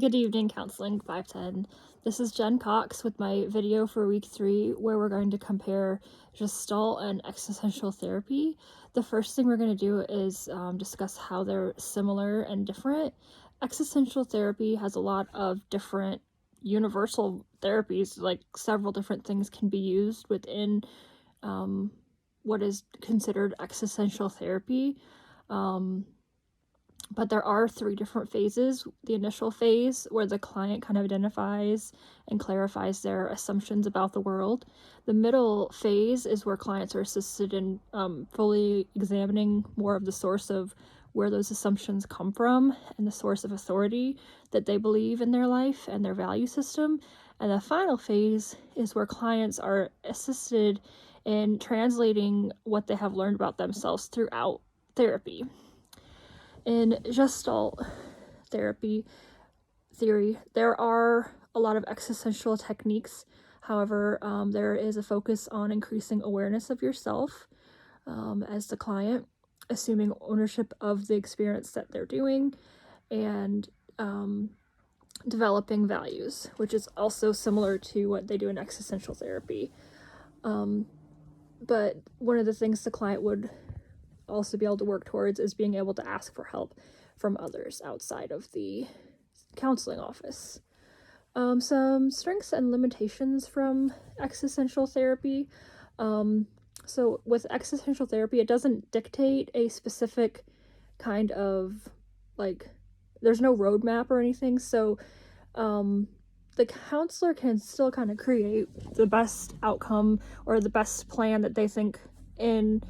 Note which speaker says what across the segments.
Speaker 1: Good evening, Counseling 510. This is Jen Cox with my video for week 3, where we're going to compare Gestalt and existential therapy. The first thing we're going to do is discuss how they're similar and different. Existential therapy has a lot of different universal therapies, like several different things can be used within what is considered existential therapy. But there are 3 different phases. The initial phase, where the client kind of identifies and clarifies their assumptions about the world. The middle phase is where clients are assisted in fully examining more of the source of where those assumptions come from and the source of authority that they believe in their life and their value system. And the final phase is where clients are assisted in translating what they have learned about themselves throughout therapy. In Gestalt theory, there are a lot of existential techniques. However, there is a focus on increasing awareness of yourself as the client, assuming ownership of the experience that they're doing, and developing values, which is also similar to what they do in existential therapy. But one of the things the client would also be able to work towards is being able to ask for help from others outside of the counseling office. Some strengths and limitations from existential therapy. So with existential therapy, it doesn't dictate a specific kind of, like, there's no roadmap or anything, so the counselor can still kind of create the best outcome or the best plan that they think, in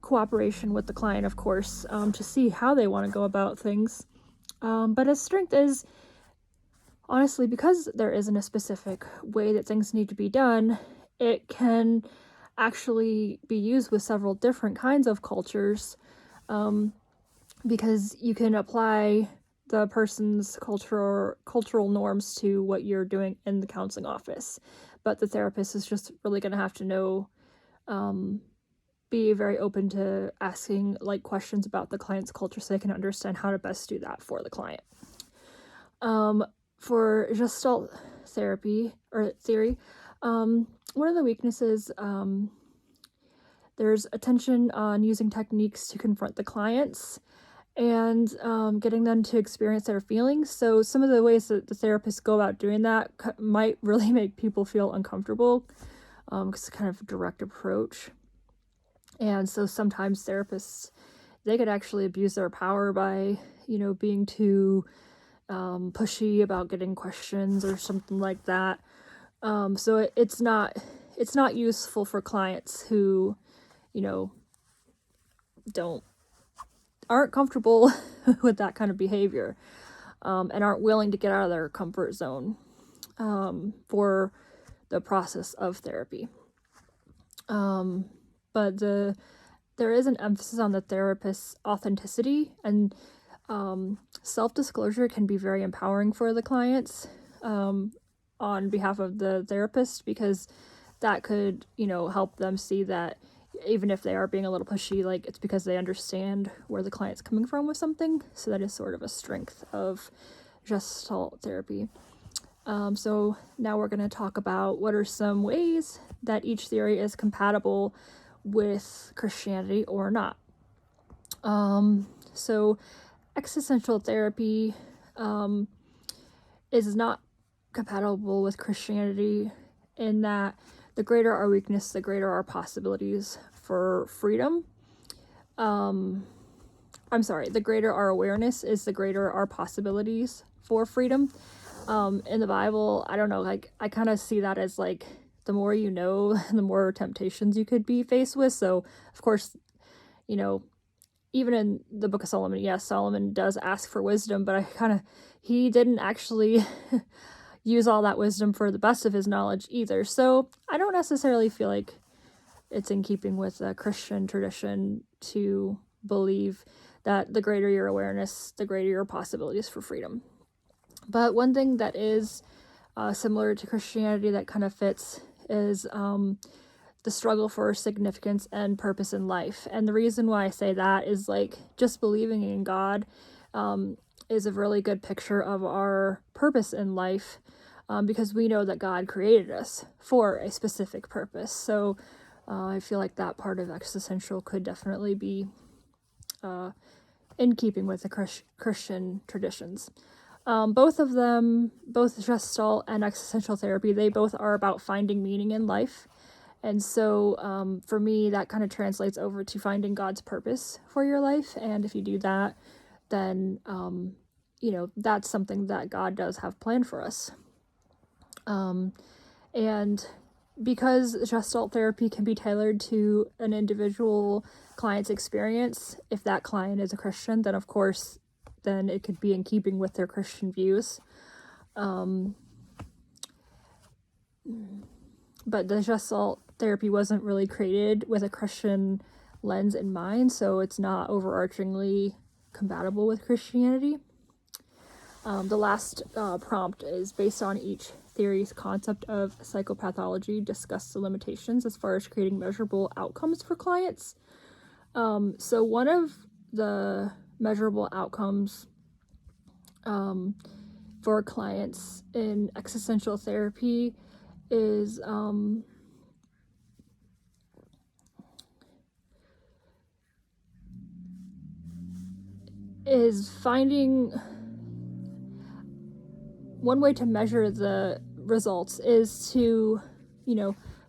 Speaker 1: cooperation with the client, of course, to see how they want to go about things. But a strength is, honestly, because there isn't a specific way that things need to be done, it can actually be used with several different kinds of cultures, because you can apply the person's cultural norms to what you're doing in the counseling office. But the therapist is just really going to have to know, be very open to asking questions about the client's culture so they can understand how to best do that for the client. For Gestalt therapy or theory, one of the weaknesses, there's attention on using techniques to confront the clients and getting them to experience their feelings. So some of the ways that the therapists go about doing that might really make people feel uncomfortable, because it's kind of a direct approach. And so sometimes therapists, they could actually abuse their power by, being too pushy about getting questions or something like that. So it's not useful for clients who, aren't comfortable with that kind of behavior, and aren't willing to get out of their comfort zone for the process of therapy. But there is an emphasis on the therapist's authenticity, and self-disclosure can be very empowering for the clients, on behalf of the therapist, because that could, help them see that even if they are being a little pushy, it's because they understand where the client's coming from with something. So that is sort of a strength of Gestalt therapy. So now we're going to talk about what are some ways that each theory is compatible with Christianity or not. So existential therapy is not compatible with Christianity in that the greater our weakness, the greater our possibilities for freedom. The greater our awareness is the greater our possibilities for freedom. In the Bible, I don't know, I kind of see that as the more you know, the more temptations you could be faced with. So, of course, even in the Book of Solomon, yes, Solomon does ask for wisdom, but he didn't actually use all that wisdom for the best of his knowledge either. So I don't necessarily feel like it's in keeping with the Christian tradition to believe that the greater your awareness, the greater your possibilities for freedom. But one thing that is similar to Christianity that kind of fits is the struggle for significance and purpose in life. And the reason why I say that is just believing in God is a really good picture of our purpose in life, because we know that God created us for a specific purpose. So I feel like that part of Existential could definitely be in keeping with the Christian traditions. Both of them, both Gestalt and Existential therapy, they both are about finding meaning in life. And so for me, that kind of translates over to finding God's purpose for your life. And if you do that, then, that's something that God does have planned for us. And because Gestalt therapy can be tailored to an individual client's experience, if that client is a Christian, then of course, then it could be in keeping with their Christian views. But the Gestalt therapy wasn't really created with a Christian lens in mind, so it's not overarchingly compatible with Christianity. The last prompt is based on each theory's concept of psychopathology, discuss the limitations as far as creating measurable outcomes for clients. So one of the measurable outcomes for clients in existential therapy is finding. One way to measure the results is to,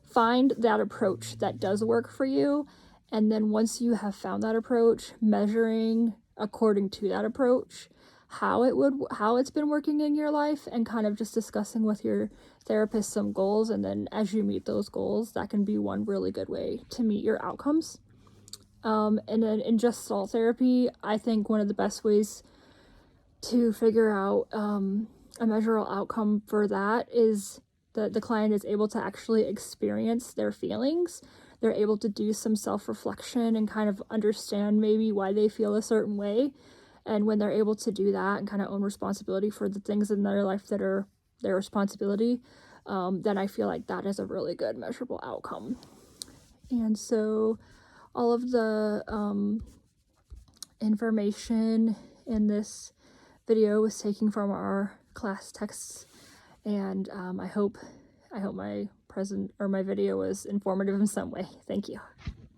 Speaker 1: find that approach that does work for you. And then once you have found that approach, measuring according to that approach, how it's been working in your life, and kind of just discussing with your therapist some goals. And then as you meet those goals, that can be one really good way to meet your outcomes. And then in Gestalt therapy, I think one of the best ways to figure out a measurable outcome for that is that the client is able to actually experience their feelings. They're able to do some self-reflection and kind of understand maybe why they feel a certain way. And when they're able to do that and kind of own responsibility for the things in their life that are their responsibility, then I feel like that is a really good measurable outcome. And so all of the information in this video was taken from our class texts, and I hope my video was informative in some way. Thank you.